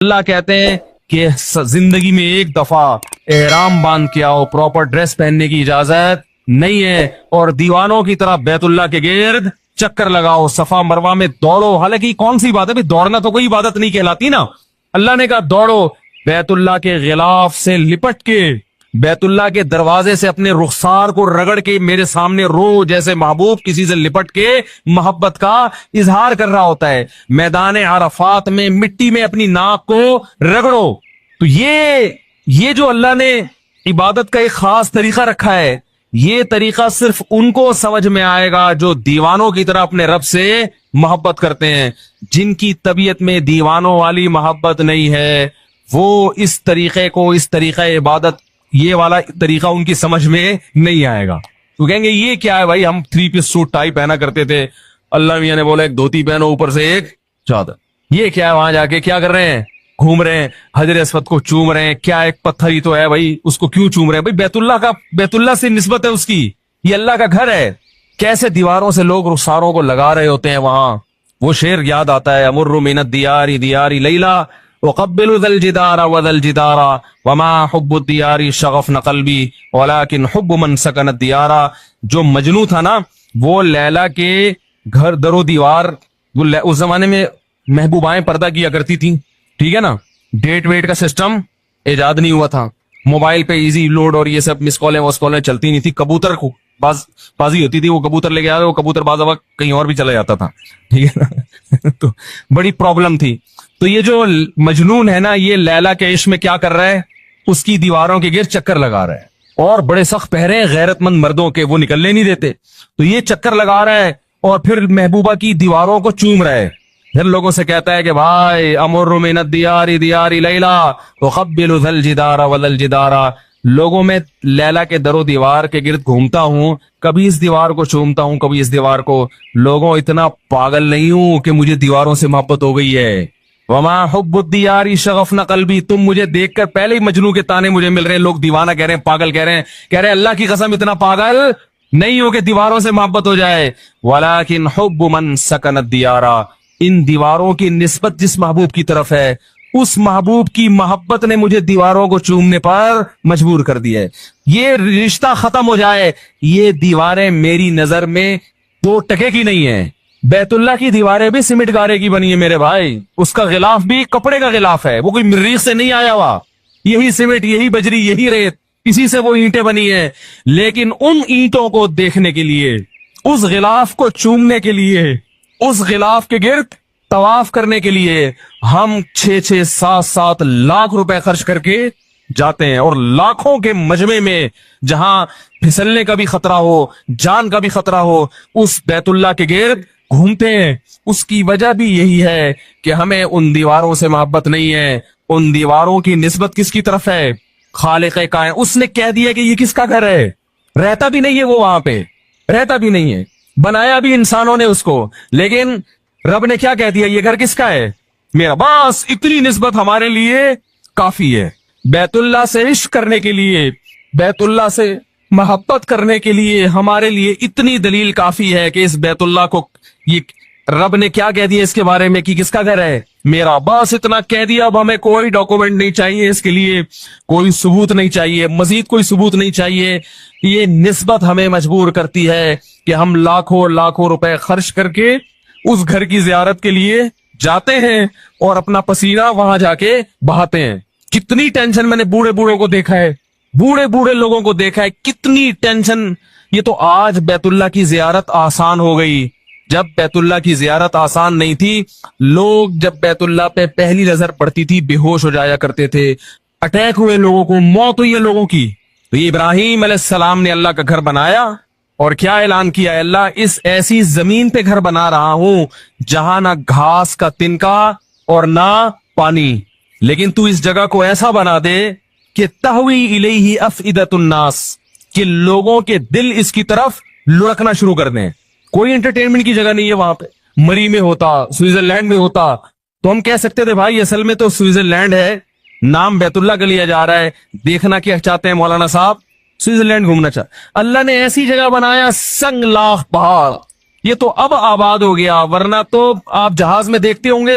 اللہ کہتے ہیں کہ زندگی میں ایک دفعہ احرام باندھ کے آؤ, پراپر ڈریس پہننے کی اجازت نہیں ہے, اور دیوانوں کی طرح بیت اللہ کے گرد چکر لگاؤ, صفا مروا میں دوڑو. حالانکہ کون سی بات ہے, دوڑنا تو کوئی عبادت نہیں کہلاتی نا. اللہ نے کہا دوڑو, بیت اللہ کے غلاف سے لپٹ کے, بیت اللہ کے دروازے سے اپنے رخسار کو رگڑ کے میرے سامنے رو, جیسے محبوب کسی سے لپٹ کے محبت کا اظہار کر رہا ہوتا ہے. میدان عرفات میں مٹی میں اپنی ناک کو رگڑو. تو یہ جو اللہ نے عبادت کا ایک خاص طریقہ رکھا ہے, یہ طریقہ صرف ان کو سمجھ میں آئے گا جو دیوانوں کی طرح اپنے رب سے محبت کرتے ہیں. جن کی طبیعت میں دیوانوں والی محبت نہیں ہے, وہ اس طریقے کو, اس طریقہ عبادت, یہ والا طریقہ ان کی سمجھ میں نہیں آئے گا. تو کہیں گے یہ کیا ہے بھائی, ہم 3 پیس سوٹ ٹائی پہنا کرتے تھے, اللہ میاں نے بولا ایک دھوتی پہنو اوپر سے ایک چادر. یہ کیا ہے, وہاں جا کے کیا کر رہے ہیں, گھوم رہے ہیں, حجر اسود کو چوم رہے ہیں. کیا ایک پتھر ہی تو ہے بھائی, اس کو کیوں چوم رہے ہیں بھائی؟ بیت اللہ سے نسبت ہے اس کی, یہ اللہ کا گھر ہے. کیسے دیواروں سے لوگ رخساروں کو لگا رہے ہوتے ہیں وہاں. وہ شعر یاد آتا ہے, امر من الدیار دیار لیلا وقبل ذا الجدار وذا الجدار وما حب الدیار شغفن قلبی ولكن حب من سکن الدیار. جو مجنو تھا نا, وہ لیلا کے گھر در و دیوار, اس زمانے میں محبوبائیں پردہ کیا کرتی تھیں, ٹھیک ہے نا, ڈیٹ ویٹ کا سسٹم ایجاد نہیں ہوا تھا, موبائل پہ ایزی لوڈ اور یہ سب مس کالیں وس کالیں چلتی نہیں تھی. کبوتر کو بازی ہوتی تھی, وہ کبوتر لے کے آئے, وہ کبوتر باز وقت کہیں اور بھی چلا جاتا تھا, ٹھیک ہے نا. تو بڑی پرابلم تھی. تو یہ جو مجنون ہے نا, یہ لیلا کے عشق میں کیا کر رہا ہے, اس کی دیواروں کے گرد چکر لگا رہا ہے, اور بڑے سخت پہرے ہیں غیرت مند مردوں کے, وہ نکلنے نہیں دیتے. تو یہ چکر لگا رہا ہے اور پھر محبوبہ کی دیواروں کو چوم رہا ہے. پھر لوگوں سے کہتا ہے کہ بھائی امر من الدیار دیار لیلا وقبل ذا الجدار وذا الجدار. لوگوں میں لیلا کے در و دیوار کے گرد گھومتا ہوں, کبھی اس دیوار کو چومتا ہوں, کبھی اس دیوار کو. لوگوں اتنا پاگل نہیں ہوں کہ مجھے دیواروں سے محبت ہو گئی ہے. وما حب الدیار شغفن قلبی. تم مجھے دیکھ کر پہلے ہی مجنو کے تانے مجھے مل رہے ہیں, لوگ دیوانہ کہہ رہے ہیں, پاگل کہہ رہے ہیں اللہ کی قسم اتنا پاگل نہیں ہو کہ دیواروں سے محبت ہو جائے. ولکن حب من سکن الدیار. ان دیواروں کی نسبت جس محبوب کی طرف ہے, اس محبوب کی محبت نے مجھے دیواروں کو چومنے پر مجبور کر دیا ہے. یہ رشتہ ختم ہو جائے. یہ دیواریں میری نظر میں 2 ٹکے کی نہیں ہیں. بیت اللہ کی دیواریں بھی سیمنٹ گارے کی بنی ہے میرے بھائی, اس کا غلاف بھی کپڑے کا غلاف ہے, وہ کوئی مریخ سے نہیں آیا ہوا. یہی سیمنٹ, یہی بجری, یہی ریت, اسی سے وہ اینٹیں بنی ہیں. لیکن ان اینٹوں کو دیکھنے کے لیے, اس غلاف کو چومنے کے لیے, اس غلاف کے گرد طواف کرنے کے لیے ہم 6-6 7-7 لاکھ روپے خرچ کر کے جاتے ہیں. اور لاکھوں کے مجمع میں جہاں پھسلنے کا بھی خطرہ ہو, جان کا بھی خطرہ ہو, اس بیت اللہ کے گرد گھومتے ہیں. اس کی وجہ بھی یہی ہے کہ ہمیں ان دیواروں سے محبت نہیں ہے. ان دیواروں کی نسبت کس کی طرف ہے, خالق کائنات. اس نے کہہ دیا کہ یہ کس کا گھر ہے, رہتا بھی نہیں ہے وہ وہاں پہ, رہتا بھی نہیں ہے, بنایا بھی انسانوں نے اس کو, لیکن رب نے کیا کہہ دیا, یہ گھر کس کا ہے, میرا. بس اتنی نسبت ہمارے لیے کافی ہے. بیت اللہ سے عشق کرنے کے لیے, بیت اللہ سے محبت کرنے کے لیے ہمارے لیے اتنی دلیل کافی ہے کہ اس بیت اللہ کو, یہ رب نے کیا کہہ دیا اس کے بارے میں کہ کس کا گھر ہے, میرا. بس اتنا کہہ دیا. اب ہمیں کوئی ڈاکومنٹ نہیں چاہیے, اس کے لیے کوئی ثبوت نہیں چاہیے, مزید کوئی ثبوت نہیں چاہیے. یہ نسبت ہمیں مجبور کرتی ہے کہ ہم لاکھوں روپے خرچ کر کے اس گھر کی زیارت کے لیے جاتے ہیں اور اپنا پسینہ وہاں جا کے بہاتے ہیں. کتنی ٹینشن میں نے بوڑھوں کو دیکھا ہے, بوڑھے لوگوں کو دیکھا ہے, کتنی ٹینشن. یہ تو آج بیت اللہ کی زیارت آسان ہو گئی. جب بیت اللہ کی زیارت آسان نہیں تھی, لوگ جب بیت اللہ پہ پہلی نظر پڑتی تھی بے ہوش ہو جایا کرتے تھے, اٹیک ہوئے لوگوں کو, موت ہوئی ہے لوگوں کی. تو یہ ابراہیم علیہ السلام نے اللہ کا گھر بنایا اور کیا اعلان کیا, اللہ اس ایسی زمین پہ گھر بنا رہا ہوں جہاں نہ گھاس کا تنکا اور نہ پانی, لیکن تو اس جگہ کو ایسا بنا دے کہ تہوی الیہ افئدۃ الناس, کہ لوگوں کے دل اس کی طرف لڑکنا شروع کر دیں. کوئی انٹرٹینمنٹ کی جگہ نہیں ہے وہاں پہ. مری میں ہوتا, سوئٹزرلینڈ میں ہوتا تو ہم کہہ سکتے تھے بھائی اصل میں تو سوئٹزرلینڈ ہے, نام بیت اللہ کا لیا جا رہا ہے. دیکھنا کیا چاہتے ہیں مولانا صاحب, سوئٹزرلینڈ گھومنا چاہ. اللہ نے ایسی جگہ بنایا, سنگ لاخ پہاڑ, یہ تو اب آباد ہو گیا, ورنہ تو آپ جہاز میں دیکھتے ہوں گے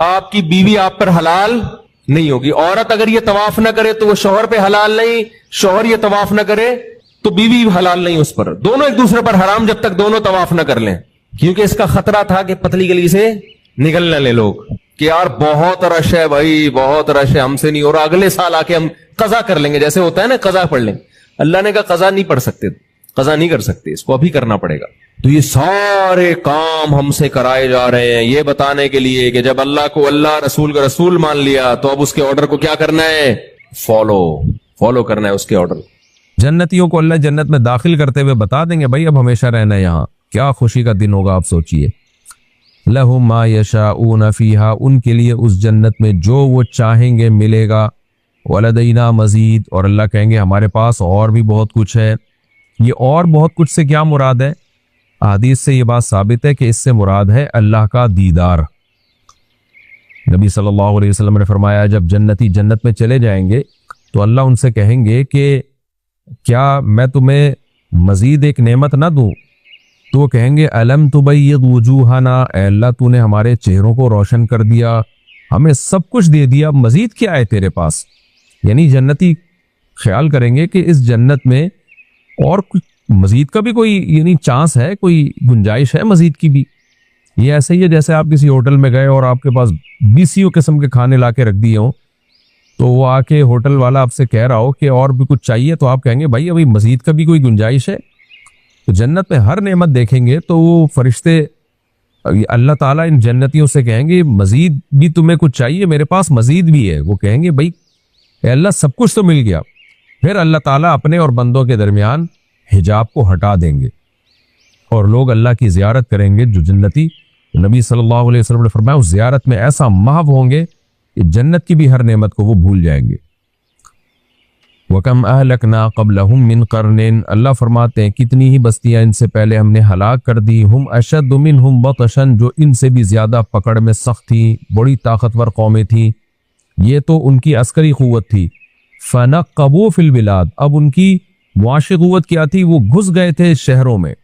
آپ کی بیوی آپ پر حلال نہیں ہوگی. عورت اگر یہ طواف نہ کرے تو وہ شوہر پہ حلال نہیں, شوہر یہ طواف نہ کرے تو بیوی بھی حلال نہیں اس پر. دونوں ایک دوسرے پر حرام جب تک دونوں طواف نہ کر لیں. کیونکہ اس کا خطرہ تھا کہ پتلی گلی سے نکل نہ لے لوگ کہ یار بہت رش ہے بھائی, بہت رش ہے, ہم سے نہیں, اور اگلے سال آ کے ہم قضا کر لیں گے, جیسے ہوتا ہے نا قضا پڑھ لیں. اللہ نے کہا قضا نہیں پڑھ سکتے, قضا نہیں کر سکتے, اس کو ابھی کرنا پڑے گا. تو یہ سارے کام ہم سے کرائے جا رہے ہیں یہ بتانے کے لیے کہ جب اللہ کو اللہ, رسول کا رسول مان لیا تو اب اس کے آرڈر کو کیا کرنا ہے, فالو کرنا ہے اس کے آرڈر. جنتیوں کو اللہ جنت میں داخل کرتے ہوئے بتا دیں گے بھائی اب ہمیشہ رہنا ہے یہاں. کیا خوشی کا دن ہوگا آپ سوچئے. لہم ما یشاؤون فیہا, ان کے لیے اس جنت میں جو وہ چاہیں گے ملے گا. ولدینا مزید, اور اللہ کہیں گے ہمارے پاس اور بھی بہت کچھ ہے. یہ اور بہت کچھ سے کیا مراد ہے؟ حدیث سے یہ بات ثابت ہے کہ اس سے مراد ہے اللہ کا دیدار. نبی صلی اللہ علیہ وسلم نے فرمایا جب جنتی جنت میں چلے جائیں گے تو اللہ ان سے کہیں گے کہ کیا میں تمہیں مزید ایک نعمت نہ دوں؟ تو وہ کہیں گے الم تبیض وجوہنا, اے اللہ تو نے ہمارے چہروں کو روشن کر دیا, ہمیں سب کچھ دے دیا, مزید کیا ہے تیرے پاس. یعنی جنتی خیال کریں گے کہ اس جنت میں اور کچھ مزید کا بھی کوئی یعنی چانس ہے, کوئی گنجائش ہے مزید کی بھی. یہ ایسے ہی ہے جیسے آپ کسی ہوٹل میں گئے اور آپ کے پاس 20 قسم کے کھانے لا کے رکھ دیے ہوں, تو وہ آ کے ہوٹل والا آپ سے کہہ رہا ہو کہ اور بھی کچھ چاہیے, تو آپ کہیں گے بھائی ابھی مزید کا بھی کوئی گنجائش ہے. تو جنت میں ہر نعمت دیکھیں گے تو وہ فرشتے اللہ تعالیٰ ان جنتیوں سے کہیں گے مزید بھی تمہیں کچھ چاہیے, میرے پاس مزید بھی ہے. وہ کہیں گے بھائی اے اللہ سب کچھ تو مل گیا. پھر اللہ تعالیٰ اپنے اور بندوں کے درمیان حجاب کو ہٹا دیں گے اور لوگ اللہ کی زیارت کریں گے جو جنتی. نبی صلی اللہ علیہ وسلم نے فرمایا اس زیارت میں ایسا محو ہوں گے کہ جنت کی بھی ہر نعمت کو وہ بھول جائیں گے. وَكَمْ أَهْلَكْنَا قَبْلَهُمْ مِنْ قَرْنٍ, اللہ فرماتے ہیں کتنی ہی بستیاں ان سے پہلے ہم نے ہلاک کر دی. ہم اشد منہم بطشا, جو ان سے بھی زیادہ پکڑ میں سخت تھی, بڑی طاقتور قومیں تھیں. یہ تو ان کی عسکری قوت تھی. فَنَقَّبُوا فِي الْبِلَادِ, اب ان کی معاشی قوت کیا تھی, وہ گھس گئے تھے شہروں میں.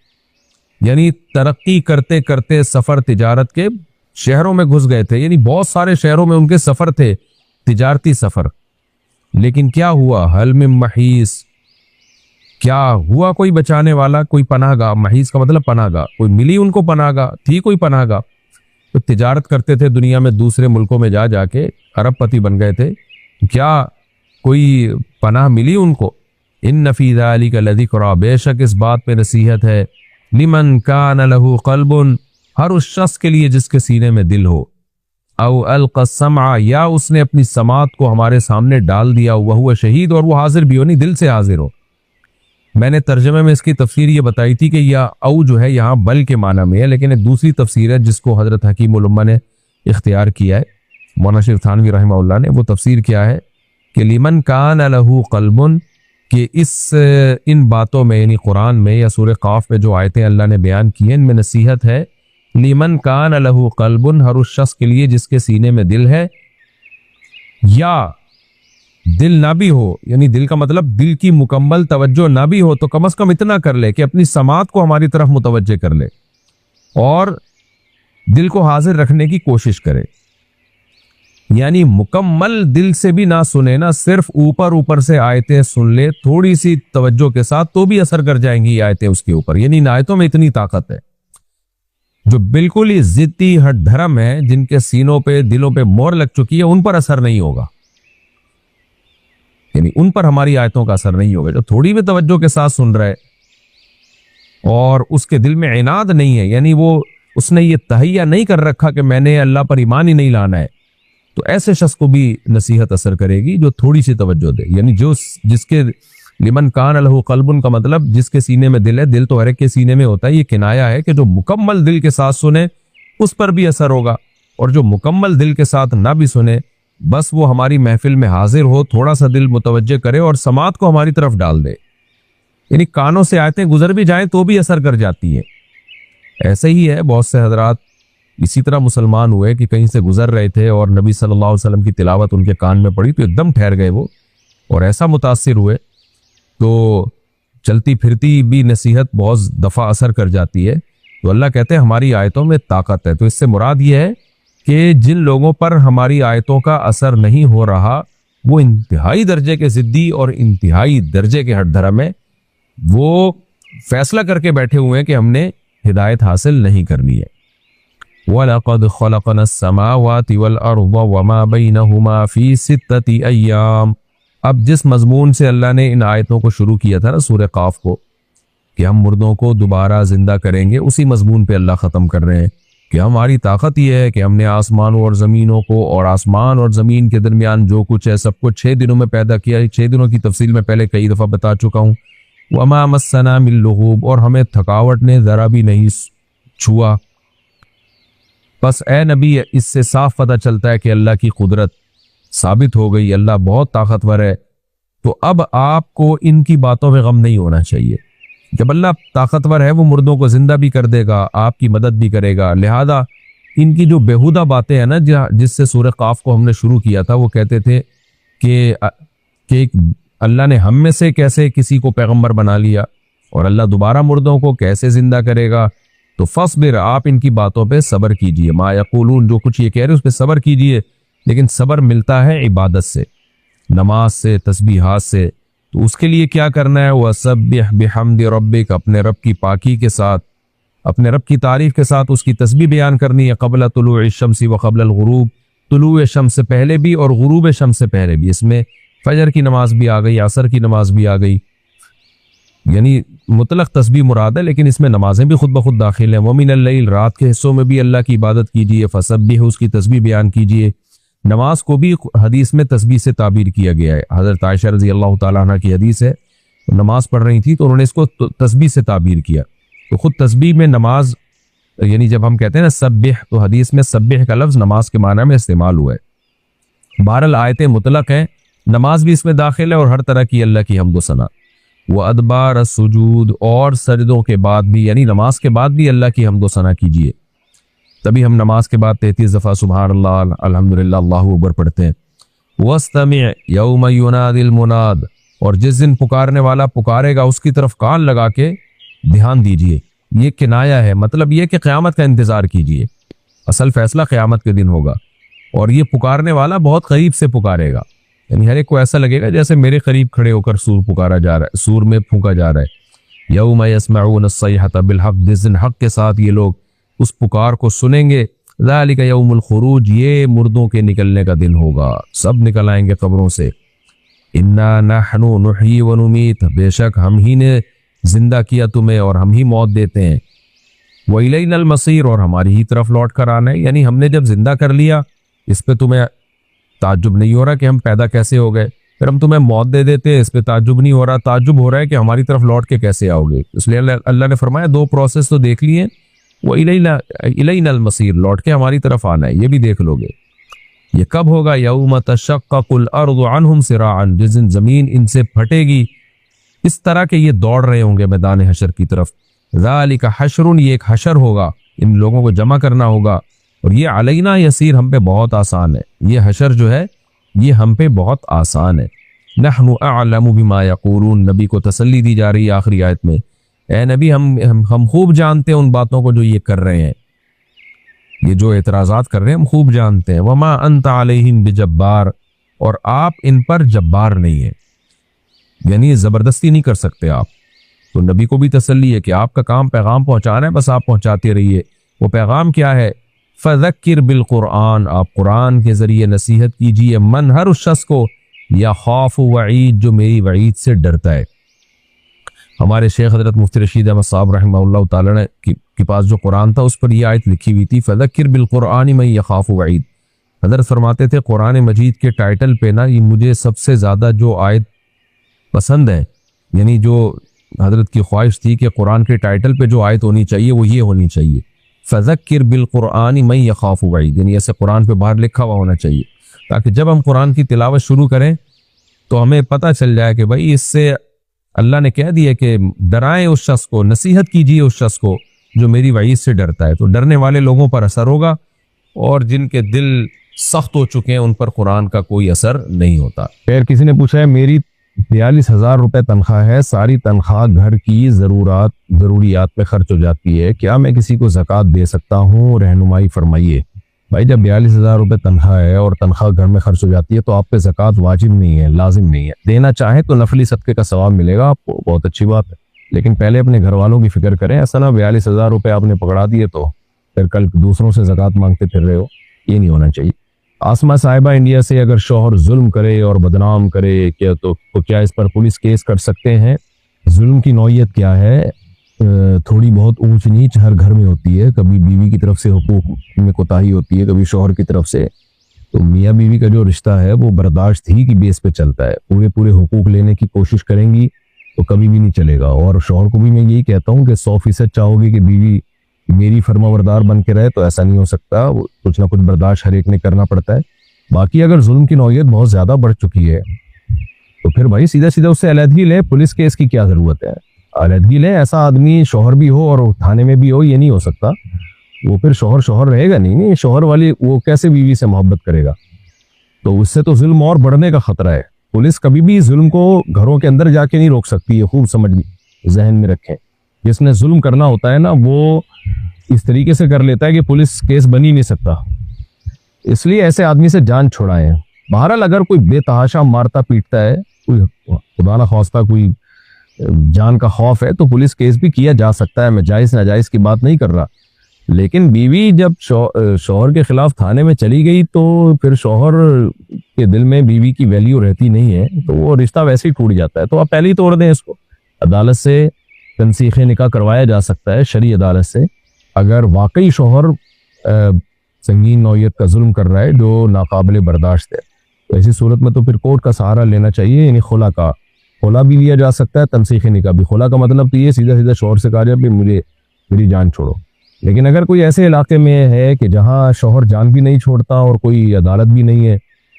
یعنی ترقی کرتے کرتے سفر تجارت کے شہروں میں گھس گئے تھے. یعنی بہت سارے شہروں میں ان کے سفر تھے, تجارتی سفر. لیکن کیا ہوا, حل من محیص, کیا ہوا کوئی بچانے والا, کوئی پناہ گاہ. محیص کا مطلب پناہ گاہ, کوئی ملی ان کو پناہ گاہ, تھی کوئی پناہ گاہ. تو تجارت کرتے تھے دنیا میں, دوسرے ملکوں میں جا کے ارب پتی بن گئے تھے. کیا کوئی پناہ ملی ان کو؟ ان فی ذلک لذکری, بے شک اس بات پہ نصیحت ہے. لمن کان لہ قلب, ہر اس شخص کے لیے جس کے سینے میں دل ہو. او القى السمع, یا اس نے اپنی سماعت کو ہمارے سامنے ڈال دیا, وہو شہید, اور وہ حاضر بھی ہو, نہیں دل سے حاضر ہو. میں نے ترجمے میں اس کی تفسیر یہ بتائی تھی کہ یا او جو ہے یہاں بل کے معنی میں ہے, لیکن ایک دوسری تفسیر ہے جس کو حضرت حکیم الامہ نے اختیار کیا ہے, مولانا شیخ تھانوی رحمہ اللہ نے. وہ تفسیر کیا ہے کہ لمن کان لہ قلب, کہ ان باتوں میں یعنی قرآن میں یا سورہ قاف میں جو آیتیں اللہ نے بیان کی ہیں ان میں نصیحت ہے. لمن کان لہ قلب, ہر اس شخص کے لیے جس کے سینے میں دل ہے, یا دل نہ بھی ہو, یعنی دل کا مطلب دل کی مکمل توجہ نہ بھی ہو, تو کم از کم اتنا کر لے کہ اپنی سماعت کو ہماری طرف متوجہ کر لے اور دل کو حاضر رکھنے کی کوشش کرے. یعنی مکمل دل سے بھی نہ سنے, نہ صرف اوپر اوپر سے آیتیں سن لے تھوڑی سی توجہ کے ساتھ, تو بھی اثر کر جائیں گی آیتیں اس کے اوپر. یعنی ان آیتوں میں اتنی طاقت ہے. جو بالکل ہی ضدی ہٹ دھرم ہے, جن کے سینوں پہ دلوں پہ مور لگ چکی ہے, ان پر اثر نہیں ہوگا. یعنی ان پر ہماری آیتوں کا اثر نہیں ہوگا. جو تھوڑی بھی توجہ کے ساتھ سن رہے اور اس کے دل میں عناد نہیں ہے, یعنی وہ اس نے یہ تہیہ نہیں کر رکھا کہ میں نے اللہ پر ایمان ہی نہیں لانا ہے, تو ایسے شخص کو بھی نصیحت اثر کرے گی جو تھوڑی سی توجہ دے. یعنی جس کے لمن کان لہ قلب کا مطلب جس کے سینے میں دل ہے. دل تو ہر ایک کے سینے میں ہوتا ہے, یہ کنایا ہے کہ جو مکمل دل کے ساتھ سنے اس پر بھی اثر ہوگا, اور جو مکمل دل کے ساتھ نہ بھی سنے, بس وہ ہماری محفل میں حاضر ہو, تھوڑا سا دل متوجہ کرے اور سماعت کو ہماری طرف ڈال دے. یعنی کانوں سے آیتیں گزر بھی جائیں تو بھی اثر کر جاتی ہیں. ایسے ہی ہے, بہت سے حضرات اسی طرح مسلمان ہوئے کہ کہیں سے گزر رہے تھے اور نبی صلی اللہ علیہ وسلم کی تلاوت ان کے کان میں پڑی تو ایک دم ٹھہر گئے وہ, اور ایسا متاثر ہوئے. تو چلتی پھرتی بھی نصیحت بہت دفعہ اثر کر جاتی ہے. تو اللہ کہتے ہیں ہماری آیتوں میں طاقت ہے. تو اس سے مراد یہ ہے کہ جن لوگوں پر ہماری آیتوں کا اثر نہیں ہو رہا وہ انتہائی درجے کے ضدی اور انتہائی درجے کے ہٹ دھرم ہیں، وہ فیصلہ کر کے بیٹھے ہوئے ہیں کہ ہم نے ہدایت حاصل نہیں کرنی ہے۔ وَلَقَدْ خَلَقْنَا السَّمَاوَاتِ وَالْأَرْضَ وَمَا بَيْنَهُمَا فِي سِتَّةِ أَيَّامٍ۔ اب جس مضمون سے اللہ نے ان آیتوں کو شروع کیا تھا نا سورہ قاف کو، کہ ہم مردوں کو دوبارہ زندہ کریں گے، اسی مضمون پہ اللہ ختم کر رہے ہیں کہ ہماری طاقت یہ ہے کہ ہم نے آسمانوں اور زمینوں کو اور آسمان اور زمین کے درمیان جو کچھ ہے سب کچھ 6 دنوں میں پیدا کیا۔ 6 دنوں کی تفصیل میں پہلے کئی دفعہ بتا چکا ہوں۔ وَمَا مَسَّنَا مِن لُغُوبٍ، اور ہمیں تھکاوٹ نے ذرا بھی نہیں چھوا۔ بس اے نبی اس سے صاف پتہ چلتا ہے کہ اللہ کی قدرت ثابت ہو گئی، اللہ بہت طاقتور ہے۔ تو اب آپ کو ان کی باتوں پہ غم نہیں ہونا چاہیے۔ جب اللہ طاقتور ہے وہ مردوں کو زندہ بھی کر دے گا، آپ کی مدد بھی کرے گا۔ لہذا ان کی جو بیہودہ باتیں ہیں نا جس سے سورہ قاف کو ہم نے شروع کیا تھا، وہ کہتے تھے کہ اللہ نے ہم میں سے کیسے کسی کو پیغمبر بنا لیا اور اللہ دوبارہ مردوں کو کیسے زندہ کرے گا۔ تو فصبر، آپ ان کی باتوں پہ صبر کیجئے، ما یقولون، جو کچھ یہ کہہ رہے اس پہ صبر کیجئے، لیکن صبر ملتا ہے عبادت سے، نماز سے، تسبیحات سے۔ تو اس کے لیے کیا کرنا ہے؟ وَسَبِّحْ بِحَمْدِ رَبِّكَ، اپنے رب کی پاکی کے ساتھ، اپنے رب کی تعریف کے ساتھ اس کی تسبیح بیان کرنی ہے، قبل طلوع الشمس وقبل الغروب، طلوع شمس سے پہلے بھی اور غروب شمس سے پہلے بھی۔ اس میں فجر کی نماز بھی آ گئی، عصر کی نماز بھی آ گئی، یعنی مطلق تسبیح مراد ہے، لیکن اس میں نمازیں بھی خود بخود داخل ہیں۔ وَمِنَ اللَّيْلِ، رات کے حصوں میں بھی اللہ کی عبادت کیجیے، فَسَبِّحْ، اس کی تسبیح بیان کیجیے۔ نماز کو بھی حدیث میں تسبیح سے تعبیر کیا گیا ہے۔ حضرت عائشہ رضی اللہ تعالیٰ عنہ کی حدیث ہے، نماز پڑھ رہی تھی تو انہوں نے اس کو تسبیح سے تعبیر کیا۔ تو خود تسبیح میں نماز، یعنی جب ہم کہتے ہیں نا سبح، تو حدیث میں سبح کا لفظ نماز کے معنی میں استعمال ہوا ہے۔ بہرحال آیتیں مطلق ہیں، نماز بھی اس میں داخل ہے اور ہر طرح کی اللہ کی حمد و ثنا۔ وَأَدْبَارَ السُّجُودِ، اور سجدوں کے بعد بھی، یعنی نماز کے بعد بھی اللہ کی حمد و ثنا کیجیے۔ تبھی ہم نماز کے بعد 33 دفعہ سبحان اللہ، الحمدللہ، اللہ اکبر پڑھتے ہیں۔ وَاسْتَمِعْ يَوْمَ يُنَادِ الْمُنَادِ، اور جس دن پکارنے والا پکارے گا اس کی طرف کان لگا کے دھیان دیجیے۔ یہ کنایہ ہے، مطلب یہ کہ قیامت کا انتظار کیجیے، اصل فیصلہ قیامت کے دن ہوگا، اور یہ پکارنے والا بہت قریب سے پکارے گا، یعنی ہر ایک کو ایسا لگے گا جیسے میرے قریب کھڑے ہو کر سور پکارا جا رہا ہے، سور میں پھونکا جا رہا ہے۔ یوم یسمعون الصیحۃ بالحق، جس دن حق کے ساتھ یہ لوگ اس پکار کو سنیں گے۔ ذالک یوم الخروج، یہ مردوں کے نکلنے کا دن ہوگا، سب نکل آئیں گے قبروں سے۔ انا نحن نحیی ونمیت، بے شک ہم ہی نے زندہ کیا تمہیں اور ہم ہی موت دیتے ہیں۔ وَإِلَيْنَا الْمَصِيرُ، اور ہماری ہی طرف لوٹ کر آنا ہے، یعنی ہم نے جب زندہ کر لیا اس پہ تمہیں تعجب نہیں ہو رہا کہ ہم پیدا کیسے ہو گئے، پھر ہم تمہیں موت دے دیتے ہیں، اس پہ تعجب نہیں ہو رہا، تعجب ہو رہا ہے کہ ہماری طرف لوٹ کے کیسے آؤ گے۔ اس لیے اللہ نے فرمایا 2 پروسیس تو دیکھ لیے، وَإِلَيْنَا الْمَصِيرُ، لوٹ کے ہماری طرف آنا ہے، یہ بھی دیکھ لو گے۔ یہ کب ہوگا؟ یوم تشقق الارض عنہم سراعا، جس دن زمین ان سے پھٹے گی اس طرح کہ یہ دوڑ رہے ہوں گے میدان حشر کی طرف۔ ذالک حشر، یہ ایک حشر ہوگا، ان لوگوں کو جمع کرنا ہوگا، اور یہ علینا یسیر، ہم پہ بہت آسان ہے، یہ حشر جو ہے یہ ہم پہ بہت آسان ہے۔ نحن اعلم بما یقولون، نبی کو تسلی دی جا رہی ہے آخری آیت میں، اے نبی ہم خوب جانتے ہیں ان باتوں کو جو یہ کر رہے ہیں، یہ جو اعتراضات کر رہے ہیں ہم خوب جانتے ہیں۔ وما انت علیہم بجبار، اور آپ ان پر جبار نہیں ہیں، یعنی زبردستی نہیں کر سکتے آپ۔ تو نبی کو بھی تسلی ہے کہ آپ کا کام پیغام پہنچانا ہے، بس آپ پہنچاتے رہیے۔ وہ پیغام کیا ہے؟ فذکر بالقرآن، آپ قرآن کے ذریعے نصیحت کیجیے، من، ہر اس شخص کو، یا خوف وعید، جو میری وعید سے ڈرتا ہے۔ ہمارے شیخ حضرت مفتی رشید احمد صاحب رحمہ اللہ تعالی کے پاس جو قرآن تھا اس پر یہ آیت لکھی ہوئی تھی، فذکر بالقرآن من یخاف وعید۔ حضرت فرماتے تھے قرآن مجید کے ٹائٹل پہ نا یہ مجھے سب سے زیادہ جو آیت پسند ہے، یعنی جو حضرت کی خواہش تھی کہ قرآن کے ٹائٹل پہ جو آیت ہونی چاہیے وہ یہ ہونی چاہیے، فذکر بالقرآن من یخاف وعید، یعنی ایسے قرآن پہ باہر لکھا ہوا ہونا چاہیے، تاکہ جب ہم قرآن کی تلاوت شروع کریں تو ہمیں پتہ چل جائے کہ بھائی اس سے اللہ نے کہہ دیا کہ ڈرائیں اس شخص کو، نصیحت کیجیے اس شخص کو جو میری وعید سے ڈرتا ہے۔ تو ڈرنے والے لوگوں پر اثر ہوگا، اور جن کے دل سخت ہو چکے ہیں ان پر قرآن کا کوئی اثر نہیں ہوتا۔ پھر کسی نے پوچھا ہے میری 42,000 روپے تنخواہ ہے، ساری تنخواہ گھر کی ضروریات پہ خرچ ہو جاتی ہے، کیا میں کسی کو زکوٰۃ دے سکتا ہوں؟ رہنمائی فرمائیے۔ بھائی جب 42,000 روپے تنخواہ ہے اور تنخواہ گھر میں خرچ ہو جاتی ہے تو آپ پہ زکوٰۃ واجب نہیں ہے، لازم نہیں ہے. دینا چاہیں تو نفلی صدقے کا ثواب ملے گا آپ کو، بہت اچھی بات ہے، لیکن پہلے اپنے گھر والوں کی فکر کریں. ایسا نہ 42,000 روپے آپ نے پکڑا دیے تو پھر کل دوسروں سے زکوٰۃ مانگتے پھر رہے ہو، یہ نہیں ہونا چاہیے. آسمہ صاحبہ انڈیا سے، اگر شوہر ظلم کرے اور بدنام کرے تو کیا اس پر پولیس کیس کر سکتے ہیں؟ ظلم کی نوعیت کیا ہے؟ تھوڑی بہت اونچ نیچ ہر گھر میں ہوتی ہے. کبھی بیوی کی طرف سے حقوق میں کوتاہی ہوتی ہے، کبھی شوہر کی طرف سے. تو میاں بیوی کا جو رشتہ ہے وہ برداشت ہی کی بیس پہ چلتا ہے. پورے حقوق لینے کی کوشش کریں گی تو کبھی بھی نہیں چلے گا. اور شوہر کو بھی میں یہی کہتا ہوں کہ 100% چاہو گے کہ بیوی میری فرما بردار بن کے رہے تو ایسا نہیں ہو سکتا. کچھ نہ کچھ برداشت ہر ایک نے کرنا پڑتا ہے. باقی اگر ظلم کی نوعیت بہت زیادہ بڑھ چکی ہے تو پھر بھائی سیدھا اس سے علیحدگی لے. پولیس کیس کی کیا ضرورت ہے؟ علیحدگی لے. ایسا آدمی شوہر بھی ہو اور تھانے میں بھی ہو، یہ نہیں ہو سکتا. وہ پھر شوہر رہے گا نہیں. شوہر والی وہ کیسے بیوی سے محبت کرے گا؟ تو اس سے تو ظلم اور بڑھنے کا خطرہ ہے. پولیس کبھی بھی ظلم کو گھروں کے اندر جا کے نہیں روک سکتی. یہ خوب سمجھ ذہن میں رکھیں. جس نے ظلم کرنا ہوتا ہے نا وہ اس طریقے سے کر لیتا ہے کہ پولیس کیس بن ہی نہیں سکتا. اس لیے ایسے آدمی سے جان چھڑائیں. بہرحال اگر کوئی بے تحاشا مارتا پیٹتا ہے، کوئی خدا نہ خواستہ کوئی جان کا خوف ہے، تو پولیس کیس بھی کیا جا سکتا ہے. میں جائز ناجائز کی بات نہیں کر رہا، لیکن بیوی جب شوہر کے خلاف تھانے میں چلی گئی تو پھر شوہر کے دل میں بیوی کی ویلیو رہتی نہیں ہے، تو وہ رشتہ ویسے ہی ٹوٹ جاتا ہے. تو آپ پہلے ہی توڑ دیں اس کو. عدالت سے تنسیخ نکاح کروایا جا سکتا ہے، شرعی عدالت سے. اگر واقعی شوہر سنگین نوعیت کا ظلم کر رہا ہے جو ناقابل برداشت ہے، تو ایسی صورت میں تو پھر کورٹ کا سہارا لینا چاہیے. یعنی خلا بھی لیا جا سکتا ہے، تنسیخ نکاح بھی. خلا کا مطلب تو یہ سیدھا شوہر سے کہا جائے کہ میری جان چھوڑو. لیکن اگر کوئی ایسے علاقے میں ہے کہ جہاں شوہر جان بھی نہیں چھوڑتا اور کوئی عدالت بھی نہیں ہے،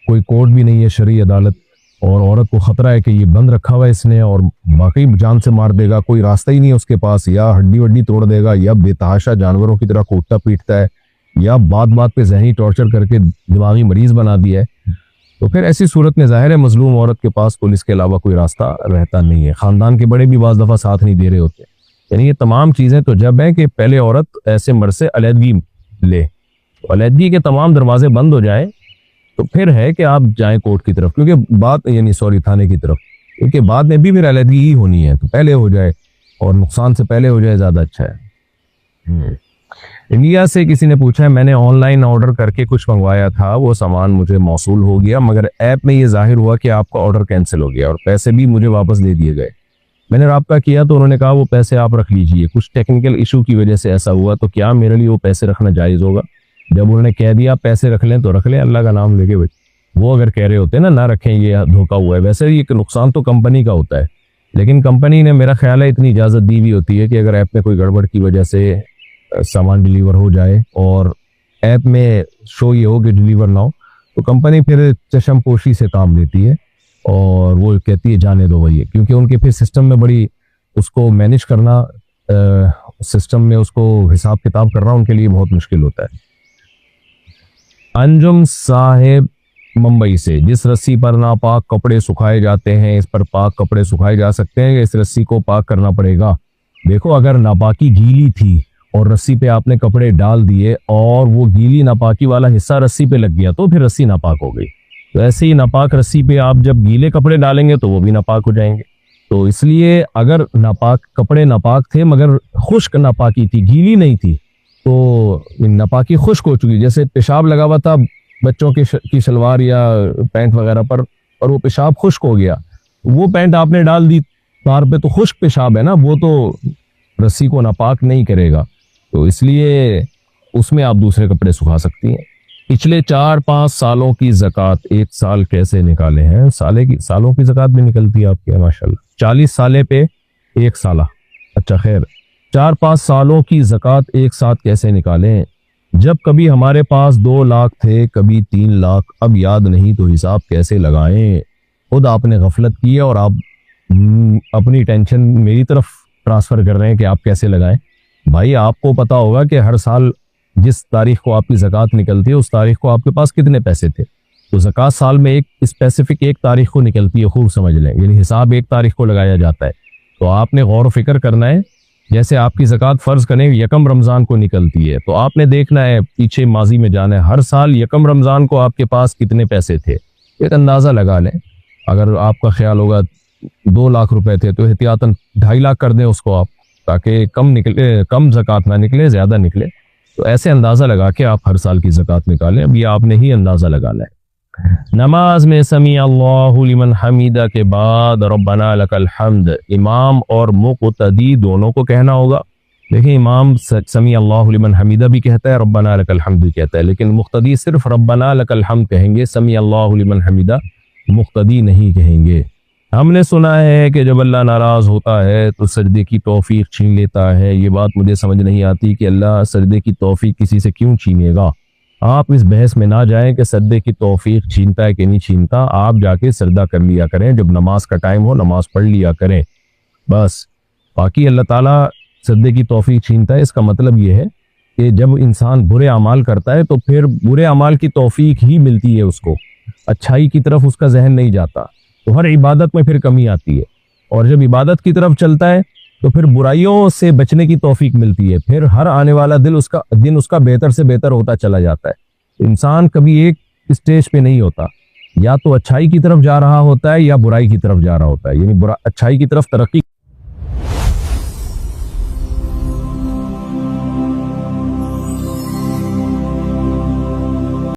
کوئی کورٹ بھی نہیں ہے شرعی عدالت، اور عورت کو خطرہ ہے کہ یہ بند رکھا ہوا ہے اس نے اور باقی جان سے مار دے گا، کوئی راستہ ہی نہیں ہے اس کے پاس، یا ہڈی وڈی توڑ دے گا، یا بے تحاشا جانوروں کی طرح کوٹتا پیٹتا ہے، یا بات پہ ذہنی ٹارچر کر کے دماغی مریض بنا دیا ہے، تو پھر ایسی صورت میں ظاہر ہے مظلوم عورت کے پاس پولیس کے علاوہ کوئی راستہ رہتا نہیں ہے. خاندان کے بڑے بھی بعض دفعہ ساتھ نہیں دے رہے ہوتے. یعنی یہ تمام چیزیں تو جب ہیں کہ پہلے عورت ایسے مرد سے علیحدگی لے، تو علیحدگی کے تمام دروازے بند ہو جائیں تو پھر ہے کہ آپ جائیں کورٹ کی طرف، کیونکہ تھانے کی طرف، کیونکہ بعد میں بھی پھر علیحدگی ہی ہونی ہے. تو پہلے ہو جائے اور نقصان سے پہلے ہو جائے زیادہ اچھا ہے. انڈیا سے کسی نے پوچھا ہے، میں نے آن لائن آرڈر کر کے کچھ منگوایا تھا، وہ سامان مجھے موصول ہو گیا، مگر ایپ میں یہ ظاہر ہوا کہ آپ کا آرڈر کینسل ہو گیا اور پیسے بھی مجھے واپس دے دیے گئے. میں نے رابطہ کیا تو انہوں نے کہا وہ پیسے آپ رکھ لیجئے، کچھ ٹیکنیکل ایشو کی وجہ سے ایسا ہوا، تو کیا میرے لیے وہ پیسے رکھنا جائز ہوگا؟ جب انہوں نے کہہ دیا پیسے رکھ لیں تو رکھ لیں، اللہ کا نام لے کے. وہ اگر کہہ رہے ہوتے نا نہ رکھیں یہ دھوکہ ہوا ہے. ویسے یہ نقصان تو کمپنی کا ہوتا ہے، لیکن کمپنی نے میرا خیال ہے اتنی اجازت دی ہوئی ہوتی ہے کہ اگر ایپ میں کوئی گڑبڑ کی وجہ سے سامان ڈیلیور ہو جائے اور ایپ میں شو یہ ہو کہ ڈیلیور نہ ہو، تو کمپنی پھر چشم پوشی سے کام لیتی ہے اور وہ کہتی ہے جانے دو بھائی، کیونکہ ان کے پھر سسٹم میں بڑی اس کو مینیج کرنا، سسٹم میں اس کو حساب کتاب کرنا ان کے لیے بہت مشکل ہوتا ہے. انجم صاحب ممبئی سے، جس رسی پر ناپاک کپڑے سکھائے جاتے ہیں اس پر پاک کپڑے سکھائے جا سکتے ہیں یا اس رسی کو پاک کرنا پڑے گا؟ دیکھو اگر ناپاکی گیلی تھی اور رسی پہ آپ نے کپڑے ڈال دیے اور وہ گیلی ناپاکی والا حصہ رسی پہ لگ گیا تو پھر رسی ناپاک ہو گئی. تو ایسے ہی ناپاک رسی پہ آپ جب گیلے کپڑے ڈالیں گے تو وہ بھی ناپاک ہو جائیں گے. تو اس لیے اگر ناپاک کپڑے ناپاک تھے مگر خشک ناپاکی تھی، گیلی نہیں تھی، تو ناپاکی خشک ہو چکی، جیسے پیشاب لگا ہوا تھا بچوں کی شلوار یا پینٹ وغیرہ پر اور وہ پیشاب خشک ہو گیا، وہ پینٹ آپ نے ڈال دی تار پہ تو خشک پیشاب ہے نا، وہ تو رسی کو ناپاک نہیں کرے گا. تو اس لیے اس میں آپ دوسرے کپڑے سکھا سکتی ہیں. پچھلے 4-5 سالوں کی زکوٰۃ ایک سال کیسے نکالے ہیں؟ سالوں کی زکوٰۃ بھی نکلتی ہے آپ کے؟ ماشاءاللہ 40 سالے پہ ایک سالہ. اچھا خیر، 4-5 سالوں کی زکوٰۃ ایک ساتھ کیسے نکالیں؟ جب کبھی ہمارے پاس 2 لاکھ تھے، کبھی 3 لاکھ، اب یاد نہیں تو حساب کیسے لگائیں؟ خود آپ نے غفلت کی ہے اور آپ اپنی ٹینشن میری طرف ٹرانسفر کر رہے ہیں کہ آپ کیسے لگائیں. بھائی آپ کو پتا ہوگا کہ ہر سال جس تاریخ کو آپ کی زکوٰۃ نکلتی ہے اس تاریخ کو آپ کے پاس کتنے پیسے تھے. تو زکوٰۃ سال میں ایک اسپیسیفک ایک تاریخ کو نکلتی ہے، خوب سمجھ لیں، یعنی حساب ایک تاریخ کو لگایا جاتا ہے. تو آپ نے غور و فکر کرنا ہے جیسے آپ کی زکوٰۃ فرض کریں یکم رمضان کو نکلتی ہے، تو آپ نے دیکھنا ہے پیچھے ماضی میں جانا ہے، ہر سال یکم رمضان کو آپ کے پاس کتنے پیسے تھے، ایک اندازہ لگا لیں۔ اگر آپ کا خیال ہوگا 2 لاکھ روپے تھے تو احتیاطاً 2.5 لاکھ کر دیں اس کو آپ، تاکہ کم زکوٰۃ نہ نکلے، زیادہ نکلے۔ تو ایسے اندازہ لگا کے آپ ہر سال کی زکوٰۃ نکالیں۔ اب یہ آپ نے ہی اندازہ لگا لیں۔ نماز میں سمیع اللہ لمن حمیدہ کے بعد ربنا لک الحمد امام اور مقتدی دونوں کو کہنا ہوگا۔ دیکھیں امام سمیع اللہ لمن حمیدہ بھی کہتا ہے، ربنا لک الحمد بھی کہتا ہے، لیکن مقتدی صرف ربنا لک الحمد کہیں گے، سمیع اللہ لمن حمیدہ مقتدی نہیں کہیں گے۔ ہم نے سنا ہے کہ جب اللہ ناراض ہوتا ہے تو سجدے کی توفیق چھین لیتا ہے۔ یہ بات مجھے سمجھ نہیں آتی کہ اللہ سجدے کی توفیق کسی سے کیوں چھینے گا۔ آپ اس بحث میں نہ جائیں کہ سجدے کی توفیق چھینتا ہے کہ نہیں چھینتا، آپ جا کے سجدہ کر لیا کریں، جب نماز کا ٹائم ہو نماز پڑھ لیا کریں بس۔ باقی اللہ تعالیٰ سجدے کی توفیق چھینتا ہے، اس کا مطلب یہ ہے کہ جب انسان برے اعمال کرتا ہے تو پھر برے اعمال کی توفیق ہی ملتی ہے اس کو، اچھائی کی طرف اس کا ذہن نہیں جاتا، تو ہر عبادت میں پھر کمی آتی ہے، اور جب عبادت کی طرف چلتا ہے تو پھر برائیوں سے بچنے کی توفیق ملتی ہے، پھر ہر آنے والا دن اس کا بہتر سے بہتر ہوتا چلا جاتا ہے۔ انسان کبھی ایک اسٹیج پہ نہیں ہوتا، یا تو اچھائی کی طرف جا رہا ہوتا ہے یا برائی کی طرف جا رہا ہوتا ہے، یعنی اچھائی کی طرف ترقی